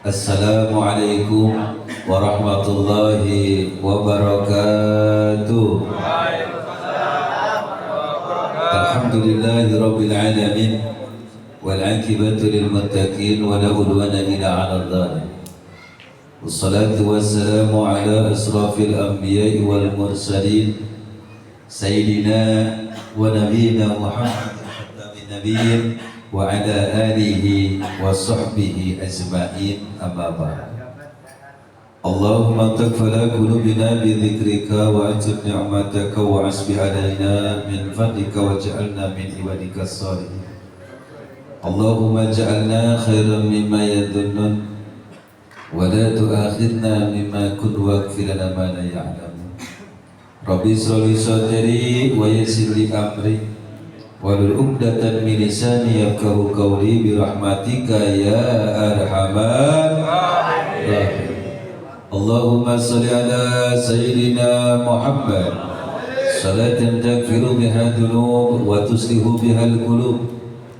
Assalamualaikum warahmatullahi wabarakatuh. Alhamdulillahi rabbil alamin wal aqibatu lil muttaqin wa la udwana illa 'alal zalimin. Wassalatu wassalamu ala asrafil anbiya'i wal mursalin sayyidina wa nabiyyina Muhammad khatamin nabiyyin wa ala alihi wa sahbihi ajma'in, amma ba'd. Allahumma takfala qulubina bi dzikrika wa atib ni'mataka wa asbi alaina min fadlika wa ja'alna min ibadika as-salihin. Allahumma ja'alna khairan mimma yadhunnun wa la tu'akhidna mimma kun waghfir lana ma la ya'lamun. Rabbi shrah li sadri wa yassir li amri walul 'uqdatan min lisani yafqahu qawli bi rahmatika ya arhamar rahimin. Allahumma shalli ala sayyidina Muhammad salatan taghfiru biha dhunub wa tuslihu biha al-qulub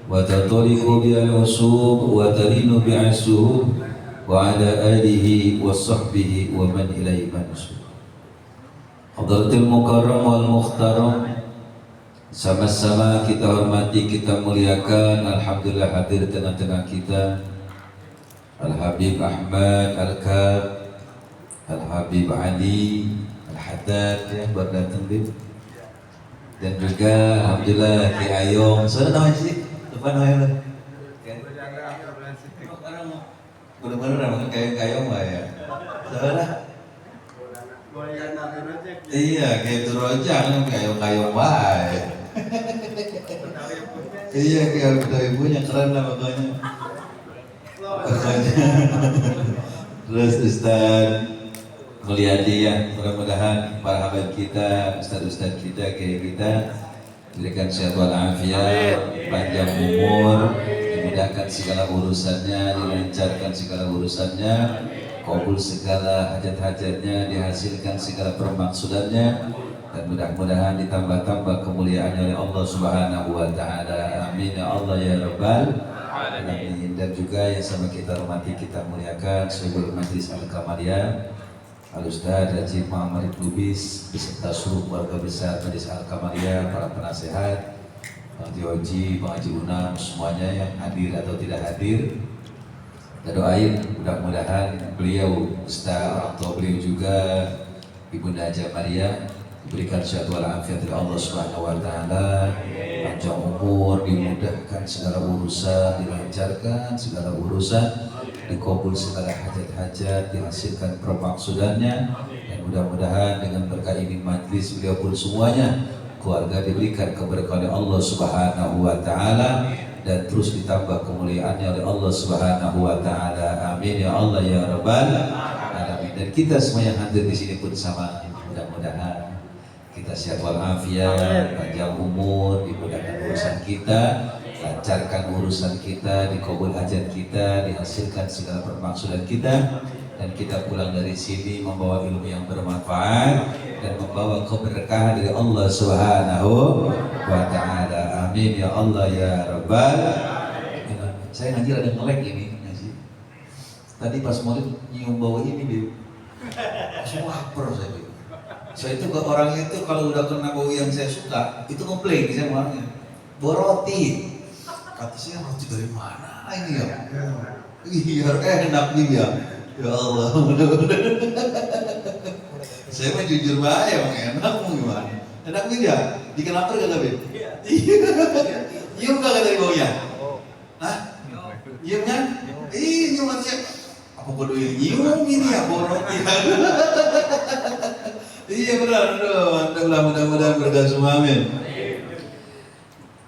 wa tatariqu biha al-usub wa talinu biha as-suhub wa ala alihi wa sahbihi wa man ilaihi mansub. Hadratul mukarram wal mukhtaram, sama-sama kita hormati, kita muliakan. Alhamdulillah hadir tengah-tengah kita Al-Habib Ahmad Al-Kab, Al-Habib Ali Al-Haddad yang baru datang, dan juga Alhamdulillah Ki Ayong. Saudara namanya sih? Lupa namanya. Bener-bener namanya kayak Ayong lah ya. Saudara? Iya, kayak itu rojang, kayak baik. Iya, kayak udah ibunya keren lah pokoknya. Terus Ustaz Mulyadi ya, mudah-mudahan para habaib kita, Ustaz-Ustaz kita, kayak kita diberikan sehat walafiat, panjang umur, dimudahkan segala urusannya, dilancarkan segala urusannya, kabul segala hajat-hajatnya, dihasilkan segala permaksudannya, dan mudah-mudahan ditambah-tambah kemuliaannya oleh Allah Subhanahu wa Ta'ala. Amin ya Allah ya Rabbal alamin. Dan juga yang sama kita hormati, kita muliakan Syaikhul Majlis Al-Kamaliyah Al-Ustaz Haji Muhammad Lubis beserta seluruh keluarga besar Majlis Al-Kamaliyah, para penasehat, Bang Haji, Bang Haji Unam, semuanya yang hadir atau tidak hadir. Kita doain mudah-mudahan beliau, Ustaz, orang tua beliau juga, Ibunda Haja Maria, diberikan sehat walafiat dari Allah Subhanahu wa Ta'ala, panjang umur, dimudahkan segala urusan, dilancarkan segala urusan, dikabul segala hajat-hajat, dihasilkan permaksudannya, dan mudah-mudahan dengan berkah ini majlis beliau pun semuanya keluarga diberikan keberkahan oleh Allah Subhanahu wa Ta'ala, dan terus ditambah kemuliaannya oleh Allah Subhanahu wa Ta'ala. Amin ya Allah ya Rabbal alamin. Dan kita semua yang hadir di sini pun sama, mudah-mudahan kita sehat walafiat, panjang umur, dimudahkan urusan kita, lancarkan urusan kita, dikabul hajat kita, dihasilkan segala permaksudan kita, dan kita pulang dari sini membawa ilmu yang bermanfaat dan membawa keberkahan dari Allah Subhanahu wa Ta'ala. Amin ya Allah ya Rabbal. Saya ngaji ada nge-lag ini ngaji. Tadi pas maulid nyium bau ini dia, langsung lapar saya. Saya itu ke orang itu kalau udah kena bau yang saya suka itu komplain saya orangnya. Bau roti. Kata saya, roti dari mana ini ya? Iya, enak nih ya. Ya Allah, mudah-mudahan. Saya mah jujur banget, emang enak mau gimana? Enak nih ya? Bikin lapar gak Beb? Iya. Nyium gak dari baunya? Hah? Nyium kan? Nyium kan siap. Apa kudu nyium ini ya bau roti? Iya benar, mudah-mudahan berkah semua, amin.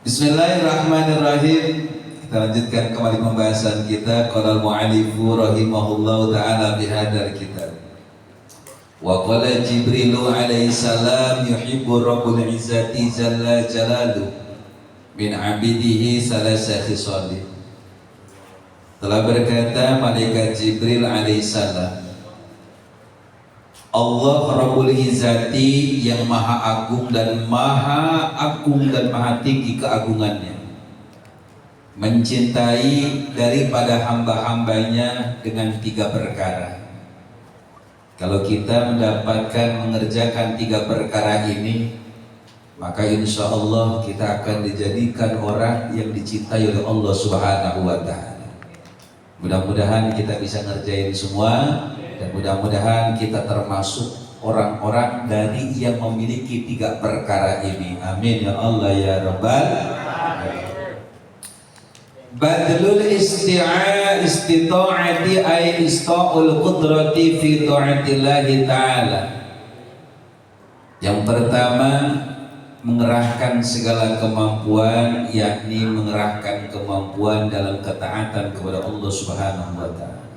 Bismillahirrahmanirrahim. Kita lanjutkan kembali pembahasan kita. Qala al-mu'allifu rahimahullahu ta'ala bihadal kitab. Wa qala Jibrilu alaihi salam yuhibbu rabbul izzati jalla jalaluhu min abidihi salasa khisalih. Telah berkata malaikat Jibril alaihi salam, Allah Rabbul Izzati yang maha agung dan maha tinggi keagungannya, mencintai daripada hamba-hambanya dengan 3 perkara. Kalau kita mendapatkan mengerjakan 3 perkara ini, maka insya Allah kita akan dijadikan orang yang dicintai oleh Allah Subhanahu wa Ta'ala. Mudah-mudahan kita bisa ngerjain semua, dan mudah-mudahan kita termasuk orang-orang dari yang memiliki 3 perkara ini. Amin ya Allah ya Rabbal alamin. Badlul istita'ati ay ista'ul qudrati fi ta'atillahi ta'ala. Yang pertama, mengerahkan segala kemampuan, yakni mengerahkan kemampuan dalam ketaatan kepada Allah Subhanahu wa Ta'ala.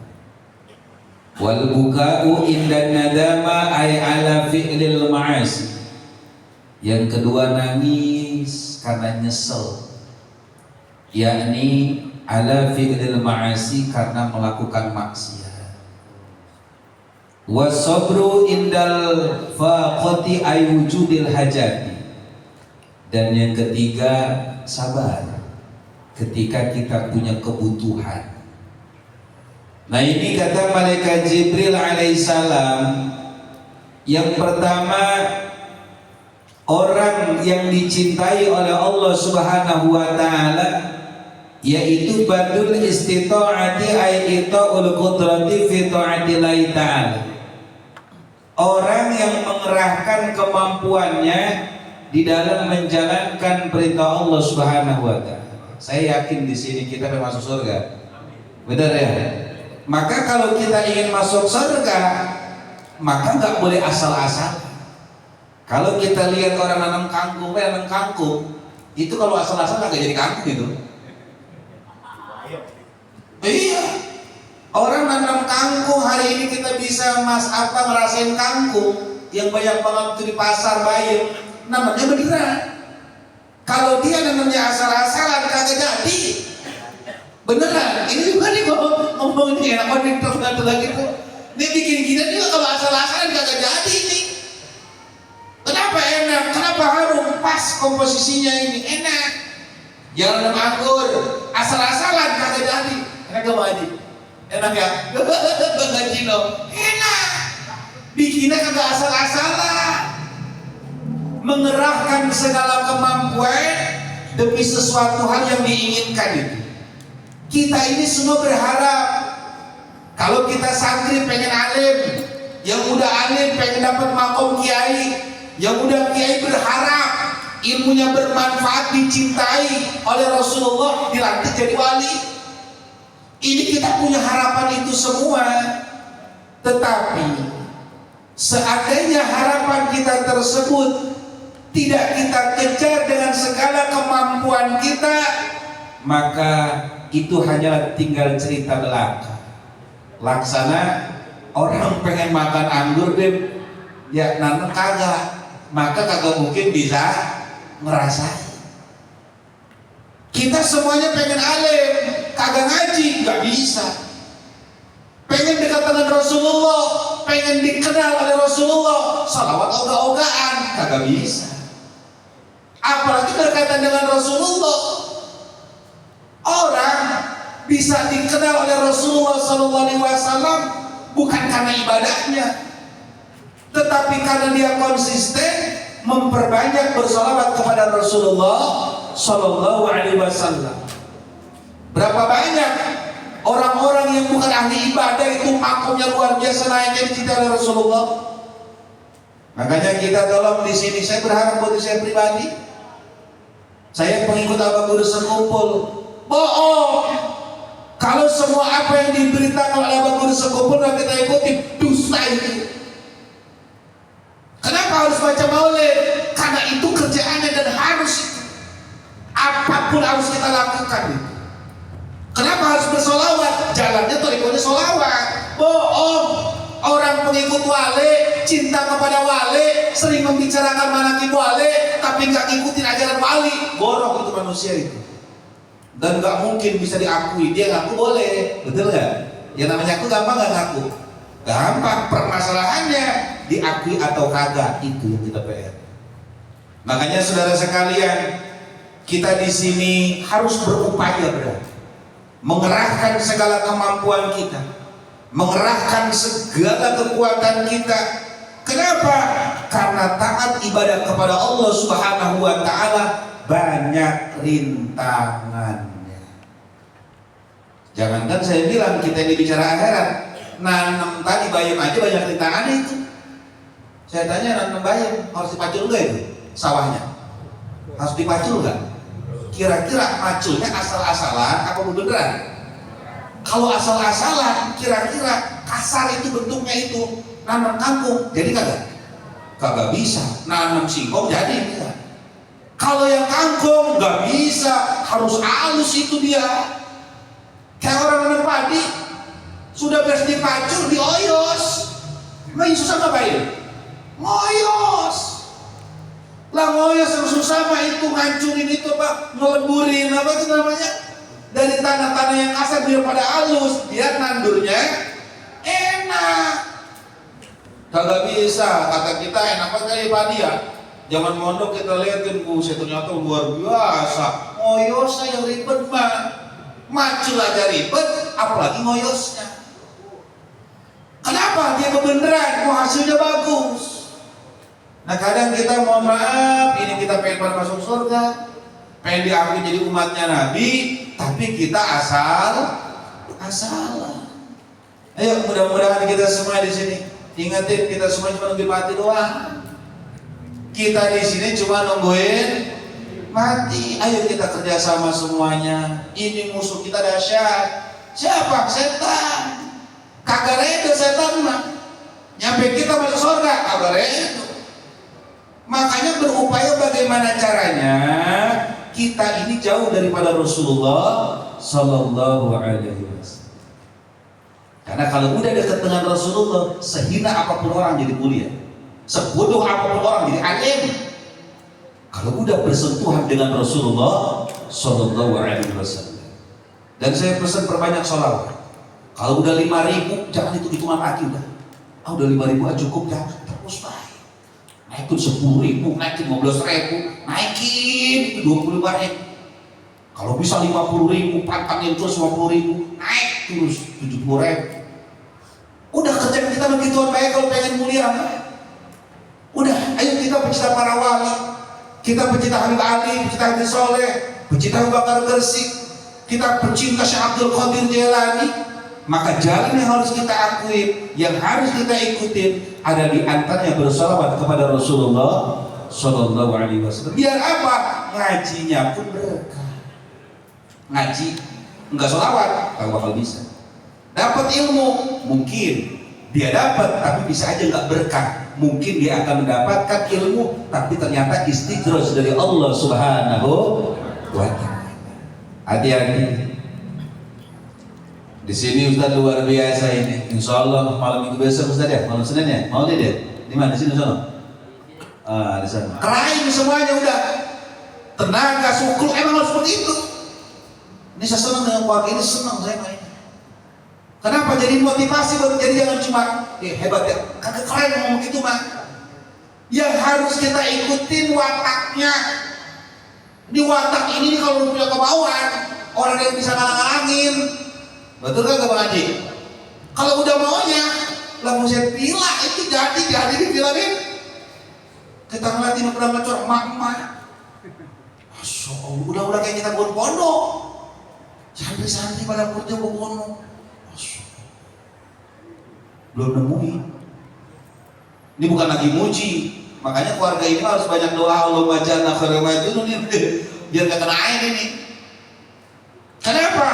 Wal buka'u indan nadama ay ala fi'lil ma'asi. Yang kedua, nangis karena nyesel, yakni ala fi'lil ma'asi, karena melakukan maksiat. Wasabru indal faqati ay wujudil hajati. Dan yang ketiga, sabar ketika kita punya kebutuhan. Nah, ini kata malaikat Jibril alaihissalam, yang pertama, orang yang dicintai oleh Allah Subhanahu wa Ta'ala, yaitu badul istita'ati ay ita'ul qudrati fi ta'atillahi ta'ala. Orang yang mengerahkan kemampuannya di dalam menjalankan perintah Allah Subhanahu wa Ta'ala. Saya yakin di sini kita akan masuk surga. Benar ya? Maka kalau kita ingin masuk surga, maka nggak boleh asal-asal. Kalau kita lihat orang nanam kangkung, itu kalau asal-asal nggak jadi kangkung itu. Iya. Orang nanam kangkung, hari ini kita bisa ngerasain kangkung yang banyak banget itu di pasar Bayam. Namanya beneran. Kalau dia namanya asal-asalan kagak jadi. Beneran. Ini juga nih ngomong ini enak banget satu lagi tuh. Ini bikin kita juga kalau asal-asalan kagak jadi nih. Kenapa enak? Kenapa harum? Pas komposisinya ini enak. Jangan anggur asal-asalan kagak jadi. Enak gak Pak Haji? Enak ya? Bang Cino. Enak. Bikinnya kagak asal-asalan. Mengerahkan segala kemampuan demi sesuatu hal yang diinginkan itu. Kita ini semua berharap, kalau kita santri pengen alim, yang udah alim pengen dapat makom kiai, yang udah kiai berharap ilmunya bermanfaat, dicintai oleh Rasulullah, dilantik jadi wali. Ini kita punya harapan itu semua. Tetapi seandainya harapan kita tersebut tidak kita kejar dengan segala kemampuan kita, maka itu hanyalah tinggal cerita belaka. Laksana orang pengen makan anggur deh, ya nanti kagak, maka kagak mungkin bisa ngerasain. Kita semuanya pengen alim, kagak ngaji, nggak bisa. Pengen dekat dengan Rasulullah, pengen dikenal oleh Rasulullah, salawat ogah-ogahan, kagak bisa. Apalagi berkaitan dengan Rasulullah. Orang bisa dikenal oleh Rasulullah SAW bukan karena ibadahnya, tetapi karena dia konsisten memperbanyak bersalawat kepada Rasulullah SAW. Berapa banyak orang-orang yang bukan ahli ibadah itu makomnya luar biasa naiknya dicintai oleh Rasulullah. Makanya kita tolong di sini, saya berharap buat saya pribadi, saya pengikut Abah Guru Sekumpul, bohong. Kalau semua apa yang diberitakan oleh Abah Guru Sekumpul dan kita ikuti, dusta itu. Kenapa harus baca maulid? Karena itu kerjaannya dan harus itu. Apapun harus kita lakukan itu. Kenapa harus bersolawat? Jalannya torikonya solawat. Bohong. Orang pengikut wali, cinta kepada wali, sering membicarakan manaqib wali, tapi nggak ngikutin ajaran wali. Bodoh itu manusia itu. Dan nggak mungkin bisa diakui. Dia ngaku boleh, betul nggak? Yang namanya aku gampang nggak ngaku? Gampang. Permasalahannya diakui atau kagak, itu yang kita PR. Makanya saudara sekalian, Kita di sini harus berupaya, bro, mengerahkan segala kemampuan kita, mengerahkan segala kekuatan kita. Kenapa? Karena taat ibadah kepada Allah Subhanahu wa Ta'ala banyak rintangannya. Jangankan saya bilang kita ini bicara akhirat, nanam tadi bayam aja banyak rintangannya itu. Saya tanya, nanam bayam harus dipacul nggak itu sawahnya? Harus dipacul nggak? Kira-kira maculnya asal-asalan apa beneran? Kalau asal-asalan, kira-kira kasar itu bentuknya itu, nanam kangkung jadi kagak? Kagak bisa. Nanam singkong jadi bisa. Kalau yang kangkung nggak bisa, harus halus itu dia. Kayak orang nanam padi, sudah beres dipacul, dioyos. Main susah ngapain? Ngoyos. Lah ngoyos yang susah mah itu ngancurin itu Pak, ngeleburin apa itu namanya, dari tanah-tanah yang kasar biar pada halus, biar nandurnya enak. Kagak bisa, kata kita enak banget kayak padi ya. Zaman mondok kita liatin, buset ternyata luar biasa. Ngoyosnya yang ribet mah, macul aja ribet, apalagi ngoyosnya. Kenapa? Dia kebenaran, mau hasilnya bagus. Nah kadang kita mohon maaf, ini kita pengen masuk surga, pengen diakui jadi umatnya Nabi, tapi kita asal-asalan. Ayo mudah-mudahan kita semua di sini ingetin, kita semua cuma nungguin mati doang. Kita di sini cuma nungguin mati. Ayo kita kerjasama semuanya. Ini musuh kita dahsyat. Siapa? Setan. Kagak reda setan mah. Nyampe kita masuk surga, kagak reda. Makanya berupaya bagaimana caranya kita ini jauh daripada Rasulullah Sallallahu Alaihi Wasallam. Karena kalau udah dekat dengan Rasulullah, sehina apapun orang jadi mulia, sebodoh apapun orang jadi alim. Kalau udah bersentuhan dengan Rasulullah Sallallahu Alaihi Wasallam. Dan saya pesan perbanyak sholawat. Kalau udah 5.000, jangan hitungan lagi udah. Udah 5.000 cukup dah, terus baik. Naikin 10.000, naikin 15.000, naikin itu 25.000. Kalau bisa 50.000, pantangin terus 50.000, naik terus 70.000. Udah kerjaan kita begituan baik kalau pengen mulia. Udah, ayo kita pecinta para wali, kita pecinta Habib Ali, pecinta Habib Soleh, pecinta Abu Bakar Gresik, kita pecinta Syekh Abdul Qadir Jailani. Maka jalan yang harus kita akui, yang harus kita ikutin, ada di antaranya bersalawat kepada Rasulullah Sallallahu Alaihi Wasallam. Biar apa? Ngajinya pun berkah. Ngaji enggak salawat, tak bakal bisa. Dapat ilmu, mungkin dia dapat, tapi bisa aja nggak berkah. Mungkin dia akan mendapatkan ilmu, tapi ternyata istidraj dari Allah Subhanahu wa Ta'ala. Hati-hati. Di sini Ustaz luar biasa ini. Insya Allah malam minggu besok Ustaz ya, malam Senin ya, mau deh. Di mana? Di sini sana. Di sana. Kerain semuanya udah. Tenaga, suku, emang harus seperti itu. Ini saya senang dengan keluarga ini, senang saya main. Kenapa? Jadi motivasi buat jadi jangan cuma hebat ya, kagak keren ngomong gitu mah. Yang harus kita ikutin wataknya. Di watak ini kalau punya kemauan, orang yang bisa ngalang-ngalangin. Betul kan Bang Haji? Kalau udah maunya, lah mau saya pilih itu jadi dibilangin. Kita ngeliatin udah ngecor emak-emak. Masya Allah, udah kayak kita buat pondok. Santri-santri pada kerja buat pondok. Masya Allah. Belum nemuin. Ini bukan lagi muji. Makanya keluarga ini harus banyak doa. Allahumma ja'alna khairan itu nih, biar gak kena air ini. Kenapa?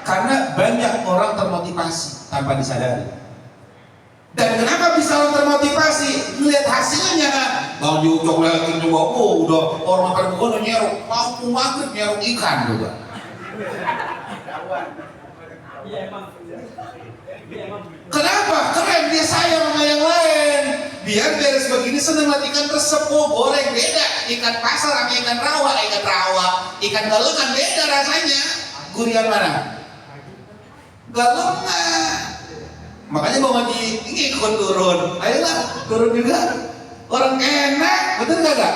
Karena banyak orang termotivasi tanpa disadari. Dan kenapa bisa orang termotivasi? Lihat hasilnya. Bang diucok lagi juga, udah orang makan bukan nyeruk, mampu maghrib nyeruk ikan juga. Kenapa? Keren, dia sayang sama yang lain. Biar beres begini seneng lihat ikan tersepuh, goreng beda. Ikan pasar sama ikan rawa, ikan galengan beda rasanya. Gurian mana? Galengan. Makanya Bang Haji ini ikut turun. Ayolah turun juga. Orang enak, betul kagak?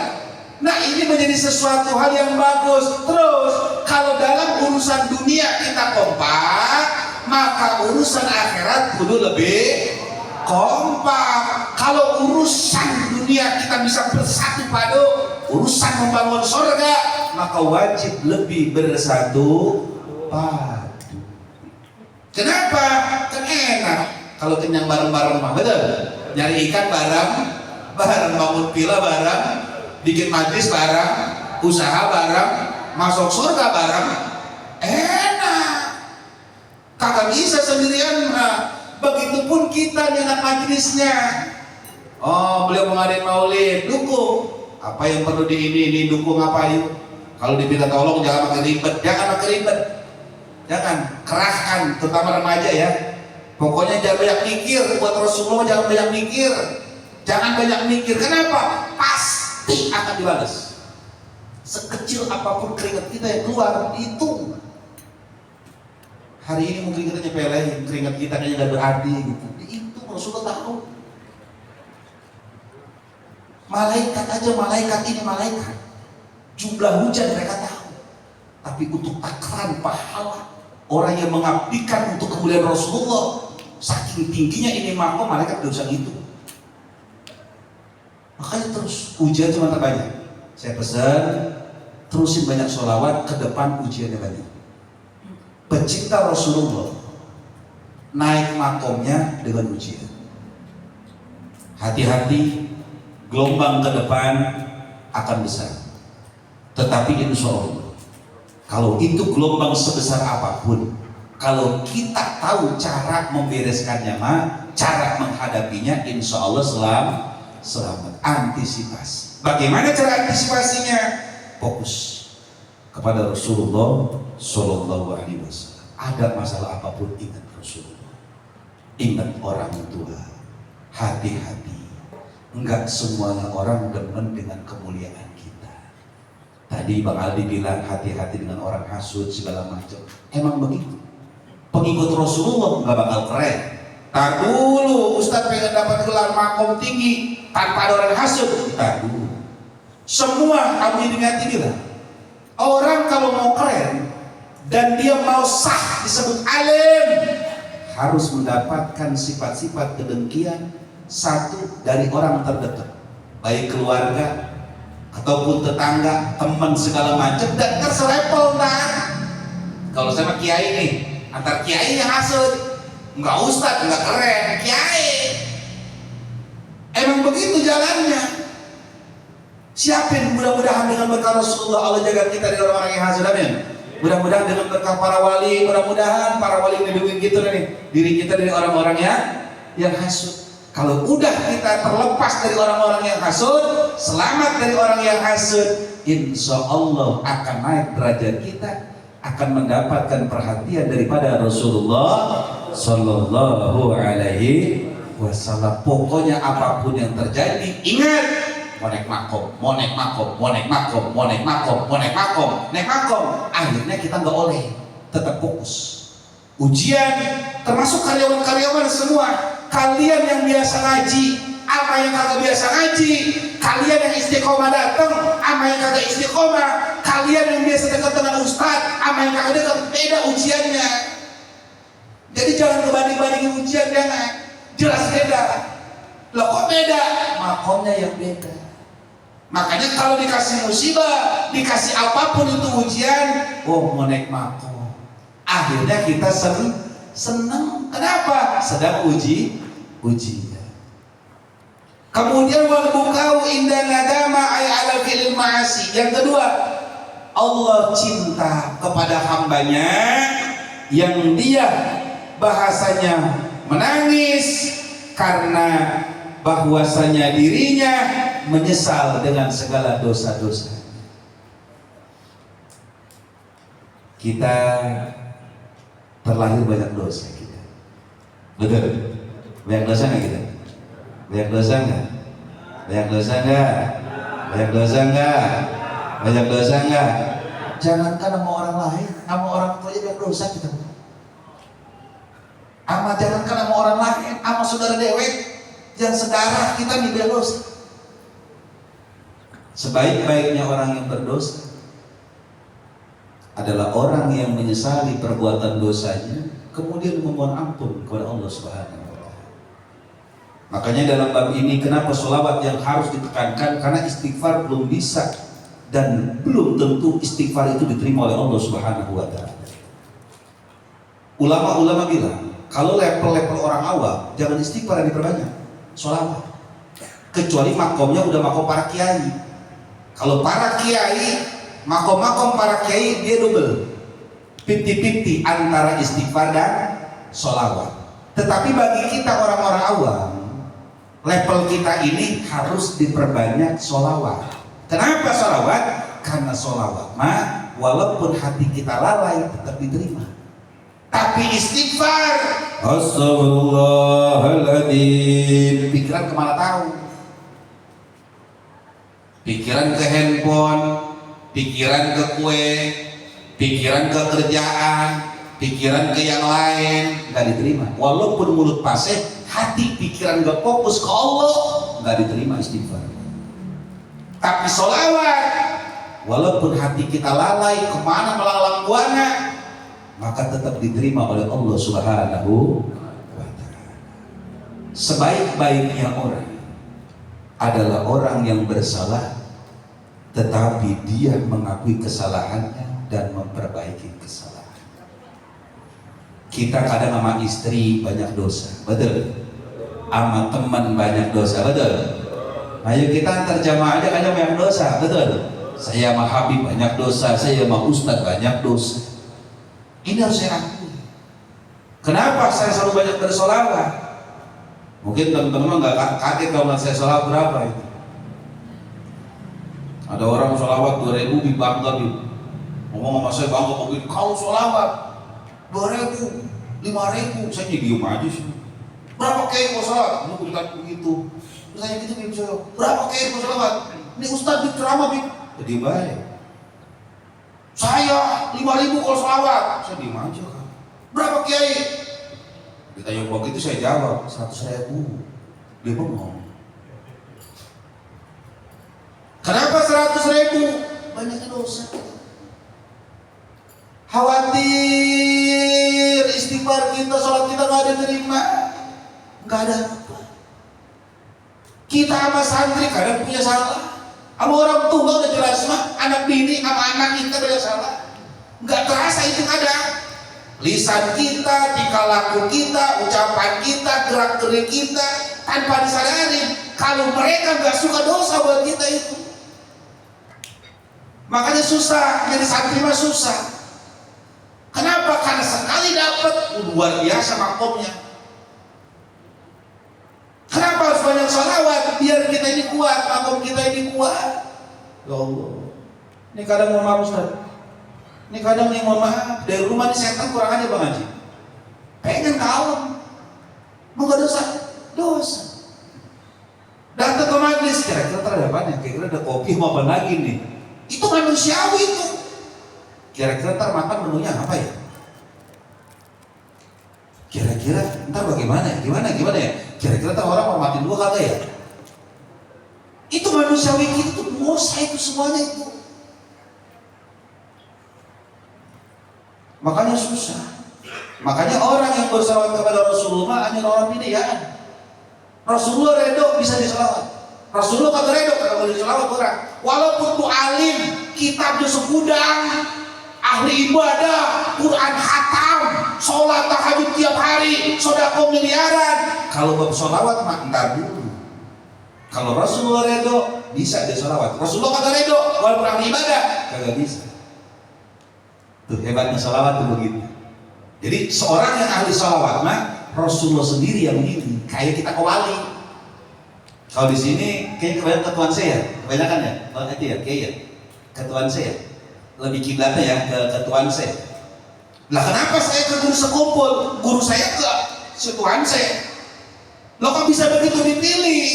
Nah ini menjadi sesuatu hal yang bagus. Terus kalau dalam urusan dunia kita kompak, maka urusan akhirat kudu lebih kompak. Kalau urusan dunia kita bisa bersatu padu, urusan membangun surga, maka wajib lebih bersatu padu. Kenapa? Kan enak kalau kenyang bareng-bareng mah, betul? Nyari ikan bareng, bangun villa bareng, bikin majlis bareng, usaha bareng, masuk surga bareng, enak. Kagak bisa sendirian mah. Begitupun kita dengan majlisnya. Oh, beliau mengadain maulid, dukung. Apa yang perlu ini dukung apa yuk. Kalau diminta tolong jangan pakai ribet, jangan kerahkan, terutama remaja ya. Pokoknya jangan banyak mikir, buat Rasulullah jangan banyak mikir. Jangan banyak mikir, kenapa? Pasti akan dibalas. Sekecil apapun keringat kita yang keluar, itu. Hari ini mungkin kita nyepelein, keringat kita kayaknya gak berarti gitu. Itu Rasulullah tahu. Malaikat ini malaikat. Jumlah hujan mereka tahu. Tapi untuk takaran pahala, orang yang mengabdikan untuk kemuliaan Rasulullah, saking tingginya ini makom, malaikat gak usah gitu. Makanya terus ujian cuma terbanyak. Saya pesan terusin banyak sholawat, ke depan ujiannya banyak. Pecinta Rasulullah naik makomnya dengan ujian. Hati-hati, gelombang ke depan akan besar. Tetapi insya Allah, kalau itu gelombang sebesar apapun, kalau kita tahu cara membereskannya, cara menghadapinya, insya Allah selamat. Antisipasi. Bagaimana cara antisipasinya? Fokus kepada Rasulullah Sallallahu Alaihi Wasallam. Ada masalah apapun, ingat Rasulullah, ingat orang tua. Hati-hati, enggak semuanya orang demen dengan kemuliaan kita. Tadi Bang Aldi bilang hati-hati dengan orang hasud segala macam. Emang begitu? Pengikut Rasulullah nggak bakal keren. Tar dulu, Ustadz pengen dapat gelar makom tinggi tanpa ada orang hasud. Tar dulu. Semua kami diingati bilang, orang kalau mau keren dan dia mau sah disebut alim, harus mendapatkan sifat-sifat kedengkian satu dari orang terdekat, baik keluarga ataupun tetangga, teman segala macam, dan terselepel. Kalau sama kiai nih, antar kiai yang hasud, enggak ustadz, enggak keren, kiai. Emang begitu jalannya. Siapin, mudah-mudahan dengan berkah Rasulullah Allah jaga kita dari orang-orang yang hasud, amin. Mudah-mudahan dengan berkah para wali, mudah-mudahan para wali melindungi kita nih, diri kita dari orang-orang yang hasud. Kalau udah kita terlepas dari orang-orang yang hasud, selamat dari orang yang hasud, insya Allah akan naik derajat kita, akan mendapatkan perhatian daripada Rasulullah Sallallahu Alaihi Wasallam. Pokoknya apapun yang terjadi, ingat, mau naik makom, akhirnya kita nggak oleh, tetap fokus. Ujian, termasuk karyawan-karyawan semua, kalian yang biasa ngaji, ama yang kagak biasa ngaji, kalian yang istiqomah datang, ama yang kagak istiqomah, kalian yang biasa dekat dengan ustadz, ama yang kagak dekat, beda ujiannya. Jadi jangan ngebanding-bandingin ujian, jangan. Jelas beda. Loh kok beda? Makomnya yang beda. Makanya kalau dikasih musibah, dikasih apapun itu ujian, oh mau naik makom, akhirnya kita senang. Kenapa? Sedang ujian. Kemudian wal bukau inda nadama ay ala fi'il ma'asi. Yang kedua, Allah cinta kepada hambanya yang dia bahasanya menangis karena bahwasanya dirinya menyesal dengan segala dosa-dosa. Kita terlahir banyak dosa kita. Betul? Banyak dosa nggak kita? Banyak dosa nggak? Banyak dosa nggak? Banyak dosa nggak? Banyak dosa nggak? Jangankan sama orang lain, sama orang tua aja banyak dosa kita. Jangankan sama orang lain, sama saudara dewek yang sedarah kita nih banyak dosa. Sebaik-baiknya orang yang berdosa adalah orang yang menyesali perbuatan dosanya, kemudian memohon ampun kepada Allah Subhanahu wa Ta'ala. Makanya dalam bab ini kenapa sholawat yang harus ditekankan, karena istighfar belum bisa dan belum tentu istighfar itu diterima oleh Allah Subhanahu wa Ta'ala. Ulama-ulama bilang, kalau level-level orang awam jangan istighfar yang diperbanyak, sholawat. Kecuali makomnya udah makom para kiai. Kalau para kiai, makom-makom para kiai dia double 50-50 antara istighfar dan sholawat. Tetapi bagi kita orang-orang awam, level kita ini harus diperbanyak sholawat. Kenapa sholawat? Karena sholawat walaupun hati kita lalai tetap diterima. Tapi istighfar, astagfirullahaladzim, pikiran kemana tahu? Pikiran ke handphone, pikiran ke kue, pikiran ke kerjaan, pikiran ke yang lain, nggak diterima. Walaupun mulut fasih, hati pikiran gak fokus ke Allah, nggak diterima istighfar. Tapi sholawat, walaupun hati kita lalai kemana melalang buana, maka tetap diterima oleh Allah Subhanahu wa Ta'ala. Sebaik-baiknya orang adalah orang yang bersalah tetapi dia mengakui kesalahannya dan memperbaiki kesalahan. Kita kadang sama istri banyak dosa, betul? Sama teman banyak dosa, betul? Ayo kita antar jamaah aja kadang banyak dosa, betul? Saya sama Habib banyak dosa, saya sama Ustadz banyak dosa. Ini harus saya akui. Kenapa saya selalu banyak bersolawat? Mungkin teman-teman nggak kaget kalau saya sholawat berapa itu. Ada orang sholawat 2000 bangga gitu. Ngomong sama saya bangga begitu. Kau sholawat 2000, 5000, saya jadi diem aja sih. Berapa kiai mau sholawat? Lu bilang begitu. Terus saya gitu nih saya. Berapa kiai mau sholawat? Ini Ustadz di ceramah bib. Jadi baik. Saya 5000 kalau sholawat. Saya diem aja kan. Berapa kiai? Ditanya begitu saya jawab 100.000. Dia bengong. Kenapa 100.000? Banyak dosa. Khawatir istighfar kita, sholat kita nggak ada terima, nggak ada apa. Kita sama santri kadang punya salah, sama orang tua udah jelas mah, anak bini sama anak kita udah salah, nggak terasa itu ada. Lisan kita, tingkah laku kita, ucapan kita, gerak gerik kita tanpa disadari. Kalau mereka nggak suka dosa buat kita itu, makanya susah jadi santri mah susah. Kenapa? Karena sekali dapat luar biasa makomnya. Kenapa harus banyak sholawat? Biar kita ini kuat, makom kita ini kuat. Ya Allah. Ini kadang mohon maaf Ustaz. Ini kadang nih mohon maaf, dari rumah ini setan kurang aja Bang Haji. Pengen kalem. Mau gak dosa? Dosa. Datang ke majlis, kira-kira ada apaan ya? Kira-kira ada kopi mau apa lagi nih? Itu manusiawi itu. Kira-kira ntar makan menunya apa ya? Kira-kira ntar bagaimana ya? Gimana ya? Kira-kira ntar orang mau mati dulu kagak ya? Itu manusiawi kita tuh dosa itu semuanya itu. Makanya susah. Makanya orang yang bersalawat kepada Rasulullah hanya orang pilihan. Rasulullah redho bisa disalawat. Rasulullah kagak redho kalau disalawat orang. Walaupun tuh alim, kitabnya segudang, ahli ibadah, Quran khatam, sholat tahajud tiap hari, sedekah miliaran. Kalau bab sholawat mah entar dulu. Kalau Rasulullah redho bisa dia sholawat. Rasulullah kagak redho walaupun ahli ibadah kagak bisa. Tuh hebatnya sholawat tuh begitu. Jadi seorang yang ahli sholawat mah Rasulullah sendiri yang milih. Kayak kita ke wali. Kalau di sini kayak ketuaan saya, kebanyakan ya, kalau itu ya, kayak ya, ketuaan saya. Lebih kiblatnya ya ke ketuaan saya. Lah kenapa saya ke guru sekumpul? Guru saya ke ketuaan saya. Lo kok bisa begitu dipilih?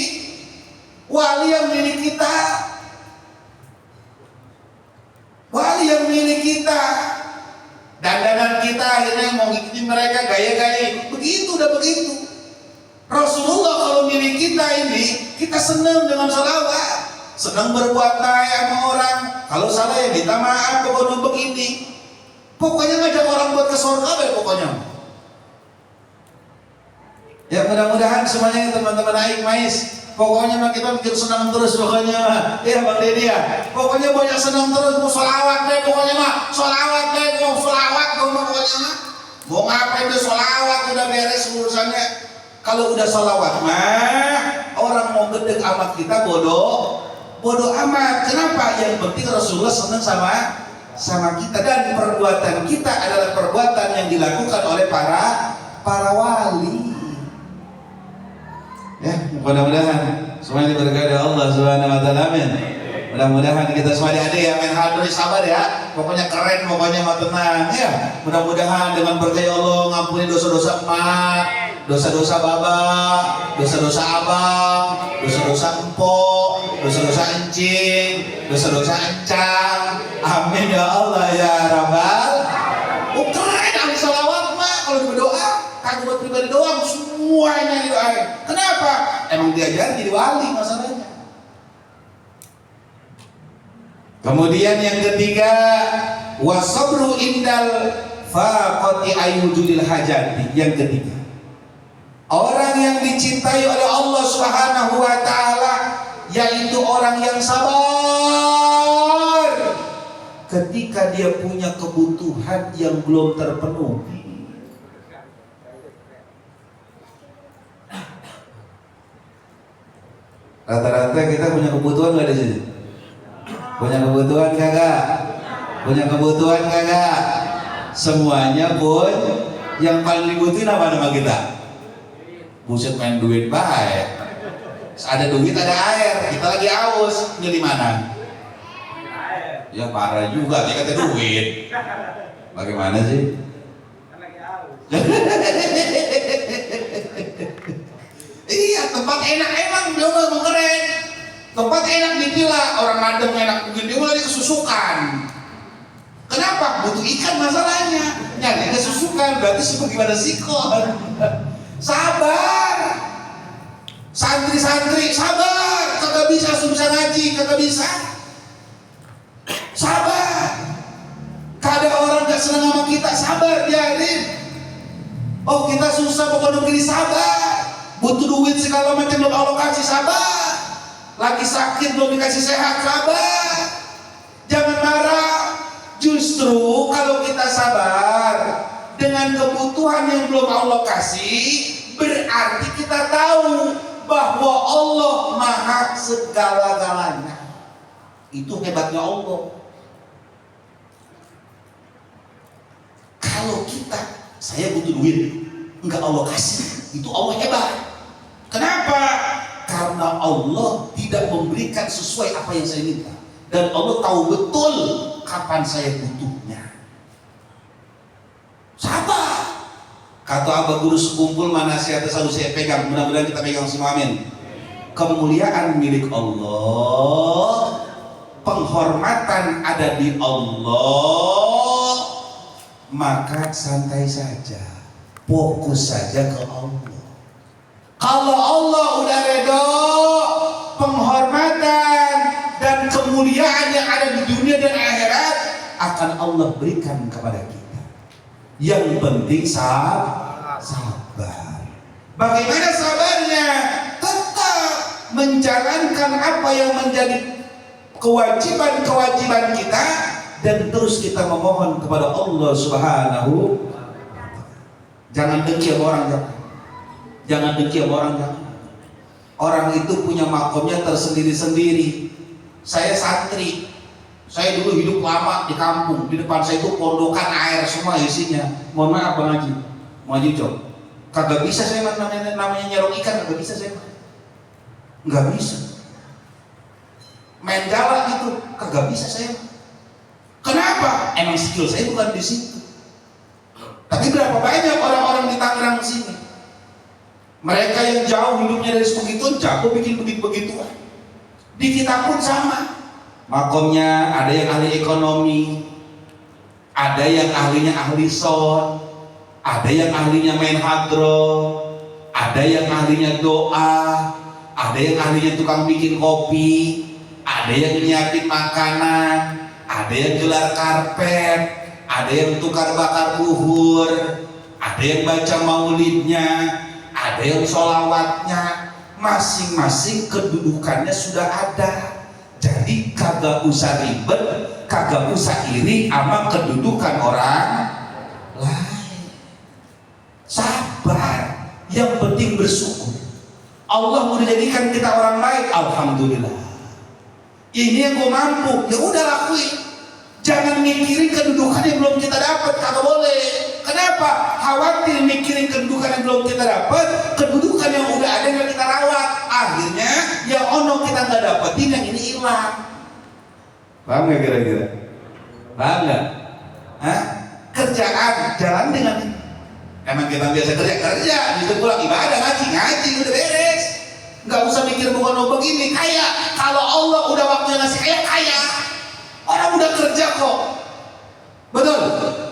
Wali yang milik kita. Wali yang milik kita. Dandanan kita akhirnya mau ngikutin mereka gaya-gaya. Begitu udah begitu. Rasulullah kalau milik kita ini, kita senang dengan sholawat. senang berbuat baik sama orang. Kalau salah ya minta maaf, pokoknya begini. Pokoknya ngajak orang buat ke surga deh pokoknya. Ya mudah-mudahan semuanya teman-teman Aik Mais. Pokoknya mah kita bikin senang terus pokoknya mah. Ya Bang Dedi ya. Pokoknya banyak senang terus, mau sholawat deh pokoknya mah. Sholawat deh, mau sholawat pokoknya mah. Mau ngapain deh sholawat, udah beres urusannya. Kalau udah sholawat mah orang mau gede sama kita bodoh amat. Kenapa? Yang penting Rasulullah senang sama kita, dan perbuatan kita adalah perbuatan yang dilakukan oleh para wali. Ya, mudah-mudahan semuanya diberkahi Allah Subhanahu wa taala. Amin. Mudah-mudahan kita semua ada ya main hadri sabar ya. Pokoknya keren, pokoknya mah tenang ya. Mudah-mudahan dengan berkah Allah ngampuni dosa-dosa emak, dosa-dosa baba, dosa-dosa abang, dosa-dosa empok, dosa-dosa encing, dosa-dosa encang. Amin ya Allah ya Rabbal. Oh keren ahli salawat mah kalau berdoa kagak buat pribadi doang, semuanya didoain. Kenapa? Emang diajarin jadi wali masalahnya. Kemudian yang ketiga, wasabru indal faqati ayujudil hajati. Yang ketiga, orang yang dicintai oleh Allah Subhanahu wa taala yaitu orang yang sabar ketika dia punya kebutuhan yang belum terpenuhi. Rata-rata kita punya kebutuhan nggak di sini? Punya kebutuhan kagak? Punya kebutuhan kagak? Semuanya pun yang paling dibutuhin apa nama kita? Buset main duit baik. Ada duit ada air, kita lagi aus, milih mana? Ya parah juga, dia kata duit. Bagaimana sih? Iya, tempat enak emang dia mau keren. Tempat enak dipila, orang ngadem enak begini, dia mulai kesusukan. Kenapa? Butuh ikan masalahnya. Nyari kesusukan, berarti sebagaimana sikon. Sabar. Santri-santri, sabar. Kagak bisa susah ngaji, kagak bisa. Sabar. Kada orang gak senang sama kita, sabar, biarin. Oh kita susah, pokoknya begini, sabar. Butuh duit segala macam belum Allah kasih, sabar. Lagi sakit belum dikasih sehat, sabar. Jangan marah. Justru kalau kita sabar dengan kebutuhan yang belum Allah kasih, berarti kita tahu bahwa Allah maha segala-galanya. Itu hebatnya Allah. Kalau kita, saya butuh duit, enggak Allah kasih, itu Allah hebat. Kenapa? Karena Allah tidak memberikan sesuai apa yang saya minta, dan Allah tahu betul kapan saya butuhnya. Sabar. Kata Abah Guru sekumpul mana nasihatnya selalu saya pegang, mudah-mudahan kita pegang semua, amin. Kemuliaan milik Allah, penghormatan ada di Allah, maka santai saja, fokus saja ke Allah. Kalau Allah udah redho, penghormatan dan kemuliaan yang ada di dunia dan akhirat akan Allah berikan kepada kita. Yang penting sabar. Bagaimana sabarnya? Tetap menjalankan apa yang menjadi kewajiban-kewajiban kita, dan terus kita memohon kepada Allah Subhanahu. Jangan dengki sama orang, jangan dengki sama orang, jangan. Orang itu punya makomnya tersendiri-sendiri. Saya santri, saya dulu hidup lama di kampung. Di depan saya itu pondokan air semua isinya. Mohon maaf Bang Haji, mau Haji Cok, kagak bisa saya namanya nyarong ikan, kagak bisa saya, nggak bisa. Main galak gitu, kagak bisa saya. Kenapa? Emang skill saya bukan di situ. Tapi berapa banyak orang-orang di Tangerang sini, mereka yang jauh hidupnya dari sebegituan, jago bikin begitu-begituan. Di kita pun sama. Makomnya ada yang ahli ekonomi, ada yang ahlinya ahli son, ada yang ahlinya main hadro, ada yang ahlinya doa, ada yang ahlinya tukang bikin kopi, ada yang nyiapin makanan, ada yang gelar karpet, ada yang tukar bakar buhur, ada yang baca maulidnya, ada yang sholawatnya. Masing-masing kedudukannya sudah ada. Jadi kagak usah ribet, kagak usah iri sama kedudukan orang lain. Sabar, yang penting bersyukur. Allah udah jadikan kita orang baik, alhamdulillah. Ini yang gue mampu, ya udah lakuin. Jangan mikirin kedudukan yang belum kita dapat, kagak boleh. Kenapa? Khawatir mikirin kedudukan yang belum kita dapat, kedudukan yang udah ada yang kita rawat. Akhirnya yang ono kita nggak dapetin, yang ini hilang. Paham nggak kira-kira? Paham nggak? Hah? Kerjaan jalan dengan emang kita biasa kerja, bisa pulang ibadah, ngaji udah beres. Nggak usah mikir bukan begini. Kaya, kalau Allah udah waktunya ngasih kaya. Orang udah kerja kok. Betul.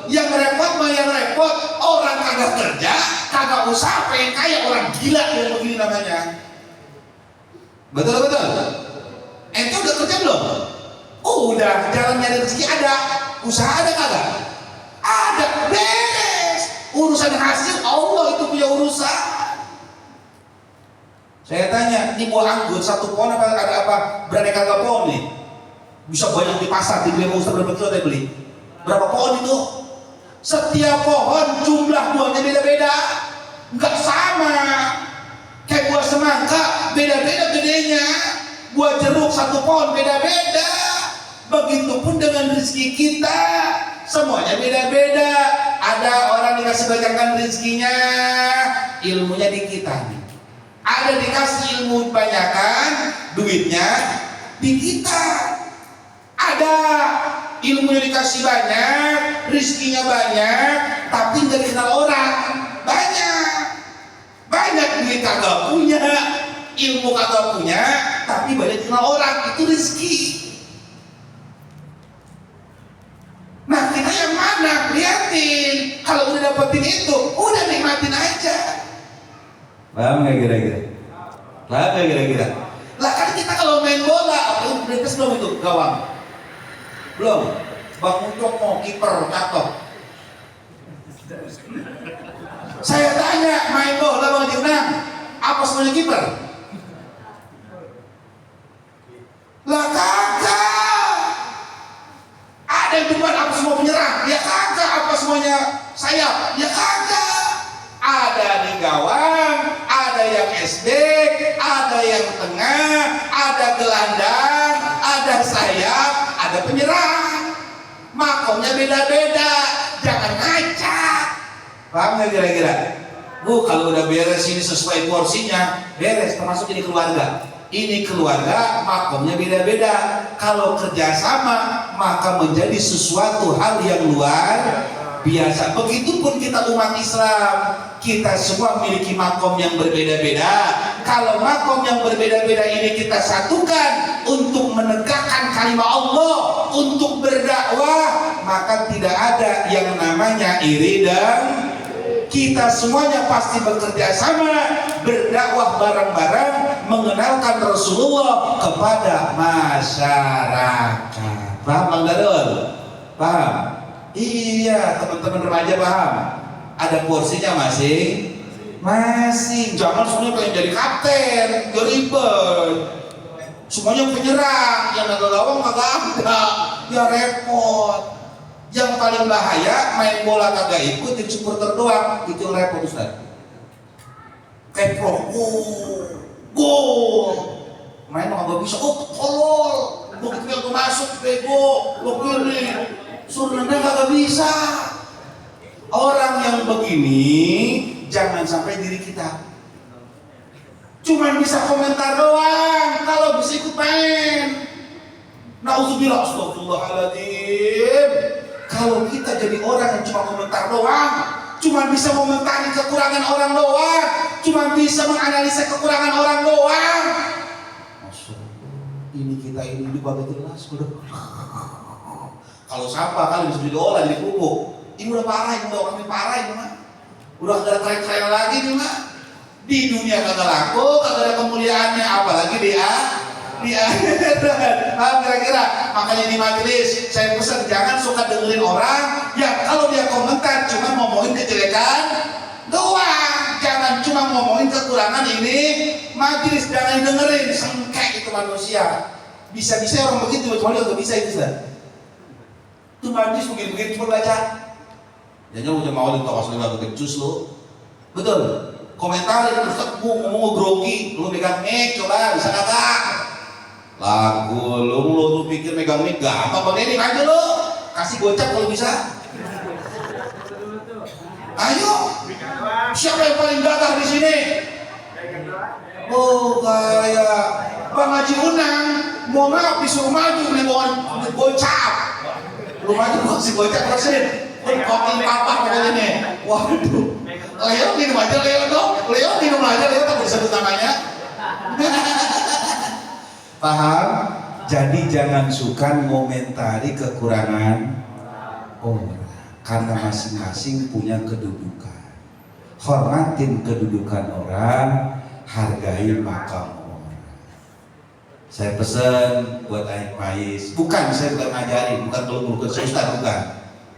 Yang repot mah yang repot. Orang kagak kerja, kagak usah pengen kaya, orang gila yang begini namanya. Betul. Ente udah kerja belum? Udah, jalan nyari rezeki ada. Usaha ada kagak? Ada, beres. Urusan hasil Allah itu punya urusan. Saya tanya, ini buah anggur satu pohon apa ada apa? Beraneka kagak pohon nih? Bisa banyak di pasar, dibeli sama Ustaz berapa kilo saya beli? Berapa pohon itu? Setiap pohon jumlah buahnya beda-beda, nggak sama. Kayak buah semangka beda-beda gedenya, buah jeruk satu pohon beda-beda. Begitupun dengan rezeki kita, semuanya beda-beda. Ada orang dikasih banyakan rezekinya, ilmunya di kita. Ada dikasih ilmu banyakan, duitnya di kita. Ada ilmunya dikasih banyak, rezekinya banyak, tapi nggak dikenal orang. Banyak duit kagak punya, ilmu kagak punya, tapi banyak dikenal orang. Itu rezeki. Nah kita yang mana? Liatin. Kalau udah dapetin itu, udah nikmatin aja. Paham nggak kira-kira? Lah kan kita kalau main bola, udah belum itu gawang? Belum. Bang Ucok mau kiper, cakep. Saya tanya, main bola Bang Junang, apa semuanya kiper? Lah kagak. Ada yang depan apa semua penyerang? Ya kagak. Apa semuanya sayap? Ya kagak. Ada di gawang, ada yang SD, ada yang tengah, ada gelandang, ada sayap, ada penyerang. Makomnya beda-beda, jangan ngacak. Paham nggak kira-kira? Kalau udah beres ini sesuai porsinya, beres, termasuk ini keluarga. Ini keluarga, makomnya beda-beda. Kalau kerjasama, maka menjadi sesuatu hal yang luar biasa. Begitupun kita umat Islam, kita semua memiliki makom yang berbeda-beda. Kalau makom yang berbeda-beda ini kita satukan untuk menegakkan kalimat Allah, untuk berdakwah, maka tidak ada yang namanya iri dan kita semuanya pasti bekerja sama, berdakwah bareng-bareng, mengenalkan Rasulullah kepada masyarakat. Paham Bang Darul? Paham? Iya, teman-teman remaja paham. Ada porsinya masing. Jangan semuanya pengen jadi kapten, gak ribet. Semuanya penyerang, yang agak gawang kagak ada, ya repot. Yang paling bahaya main bola kagak ikut, di supporter doang, itu yang repot Ustaz. Kayak pro, gol. Main mah kagak bisa, tolol. Begitu yang masuk, bego, lo kiri. Suruh nendang kagak bisa. Orang yang begini jangan sampai diri kita cuman bisa komentar doang. Kalau bisa ikut main, nauzubillah, astagfirullahaladzim. Kalau kita jadi orang yang cuma komentar doang, cuma bisa komentari kekurangan orang doang, cuma bisa menganalisa kekurangan orang doang, ini kita ini hidup agak jelas udah. Kalau siapa kali bisa jadi olah jadi pupuk. Ini udah parah, ini udah orang ini parah ini mah. Udah gak ada keren-keren lagi ini mah. Di dunia kagak laku, kagak ada kemuliaannya, apalagi di Di akhirat. Paham kira-kira? Makanya di majelis saya pesan jangan suka dengerin orang yang kalau dia komentar cuma ngomongin kejelekan doang. Jangan cuma ngomongin kekurangan ini. Majelis jangan dengerin, sengkek itu manusia. Bisa-bisa orang begitu, kecuali nggak bisa itu Ustaz. Itu majelis begini-begini cuma baca. Jangan udah mau ditokos lewat becus lu. Betul. Komentarin Ustaz ngomong grogi, lu megang mic coba bisa kagak? Lagu lu tuh pikir megang mic gampang Bang Deddy aja lu. Kasih gocap kalau bisa. Ayo. Siapa yang paling gagah di sini? Oh kayak Bang Haji Unang, mau maaf disuruh maju beli gocap. Lu maju kasih gocap persen. Kopi papa pokoknya nih. Waduh. Leo minum aja Leo dong. Leo minum aja Leo tak disebut namanya. Paham? Jadi jangan suka ngomentari kekurangan orang. Karena masing-masing punya kedudukan. Hormatin kedudukan orang, hargai makam orang. Saya pesan buat Aik Mais. Bukan, saya bukan ngajarin, bukan kalau Ustaz, bukan.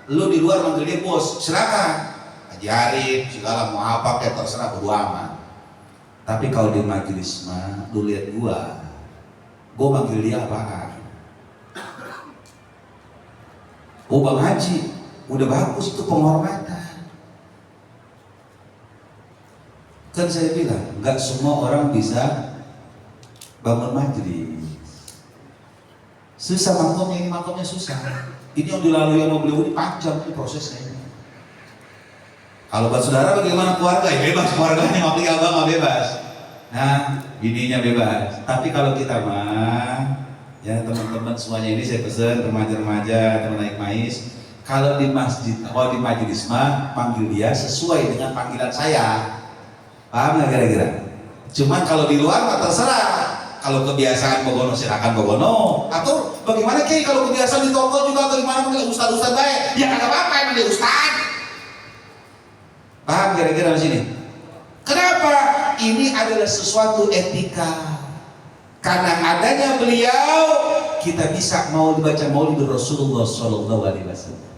Lu di luar manggil dia bos, silakan. Ajarin, segala mau apa kayak terserah bodo amat. Tapi kalau di majelis mah, lu lihat gua manggil dia apaan? Oh Bang Haji, udah bagus itu penghormatan. Kan saya bilang, nggak semua orang bisa bangun majelis. Susah makomnya, ini makomnya susah. Ini yang dilalui sama beliau ini panjang ini prosesnya. Kalau buat saudara bagaimana keluarga? Ya bebas keluarganya, mau tinggal bang, mau bebas. Nah, bininya bebas. Tapi kalau kita mah, ya teman-teman semuanya ini saya pesan remaja-remaja, teman Aik Mais, kalau di masjid, kalau di majelis mah, panggil dia sesuai dengan panggilan saya. Paham nggak kira-kira? Cuman kalau di luar mah terserah. Kalau kebiasaan bogono silakan bogono. Atau bagaimana Ki kalau kebiasaan di toko juga atau gimana panggil ustaz-ustaz baik? Ya nggak apa-apa emang dia ustaz. Paham kira-kira di sini? Kenapa? Ini adalah sesuatu etika. Karena adanya beliau, kita bisa mau dibaca maulid Rasulullah Shallallahu Alaihi Wasallam.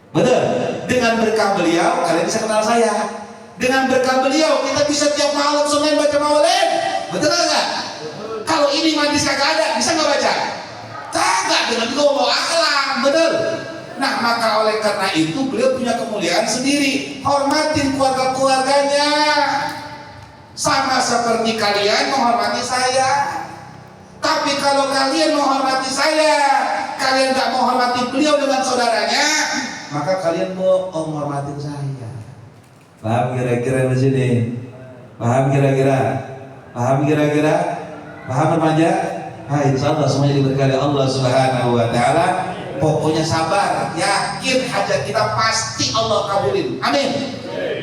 Betul. Dengan berkah beliau, kalian bisa kenal saya. Dengan berkah beliau, kita bisa tiap malam Senin baca maulid. Betul nggak? Kalau ini majelis kagak ada, bisa nggak baca? Kagak, dengan itu mau alam, betul. Nah maka oleh karena itu beliau punya kemuliaan sendiri. Hormatin keluarga-keluarganya. Sama seperti kalian menghormati saya. Tapi kalau kalian menghormati saya, kalian gak menghormati beliau dengan saudaranya, maka kalian mau menghormati saya. Paham kira-kira di sini? Paham kira-kira? Paham kira-kira? Paham remaja? Insya Allah semuanya diberkahi Allah Subhanahu Wa Taala. Pokoknya sabar, yakin hajat kita pasti Allah kabulin. Amin.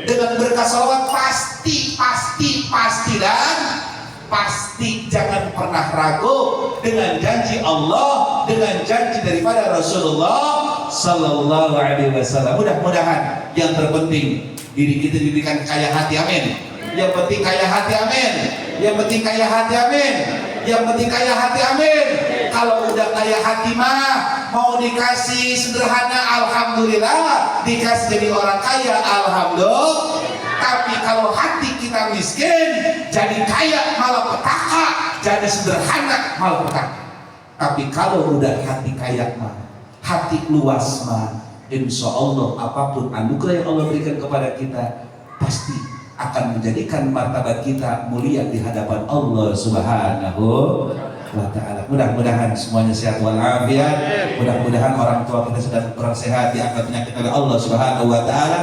Dengan berkah salawat pasti dan pasti jangan pernah ragu dengan janji Allah, dengan janji daripada Rasulullah Sallallahu Alaihi Wasallam. Mudah-mudahan yang terpenting diri kita diberikan kaya hati, amin. Yang penting kaya hati, amin. Yang penting kaya hati, amin. Yang penting kaya hati, amin. Kalau udah kaya hati mah mau dikasih sederhana alhamdulillah, dikasih jadi orang kaya alhamdulillah. Tapi kalau hati kita miskin, jadi kaya malah petaka, jadi sederhana malah petaka. Tapi kalau udah hati kaya mah, hati luas mah, insya Allah apapun anugerah yang Allah berikan kepada kita pasti akan menjadikan martabat kita mulia di hadapan Allah Subhanahu wa Ta'ala. Mudah-mudahan semuanya sehat walafiat. Mudah-mudahan orang tua kita sedang kurang sehat diangkat penyakit oleh Allah Subhanahu wa Ta'ala.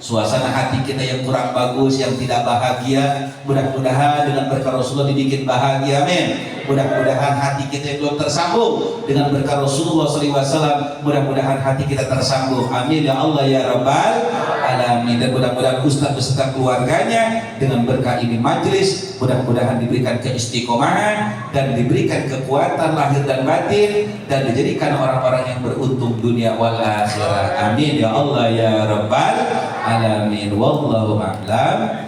Suasana hati kita yang kurang bagus, yang tidak bahagia, mudah-mudahan dengan berkah Rasulullah dibikin bahagia, amin. Mudah-mudahan hati kita yang belum tersambung dengan berkah Rasulullah SAW, mudah-mudahan hati kita tersambung, amin ya Allah ya Rabbal Alamin. Dan mudah-mudahan Ustaz beserta keluarganya dengan berkah ini majelis, mudah-mudahan diberikan keistiqomahan dan diberikan kekuatan lahir dan batin, dan dijadikan orang-orang yang beruntung dunia wal akhirah, amin ya Allah ya Rabbal Alamin. Wallahu a'lam.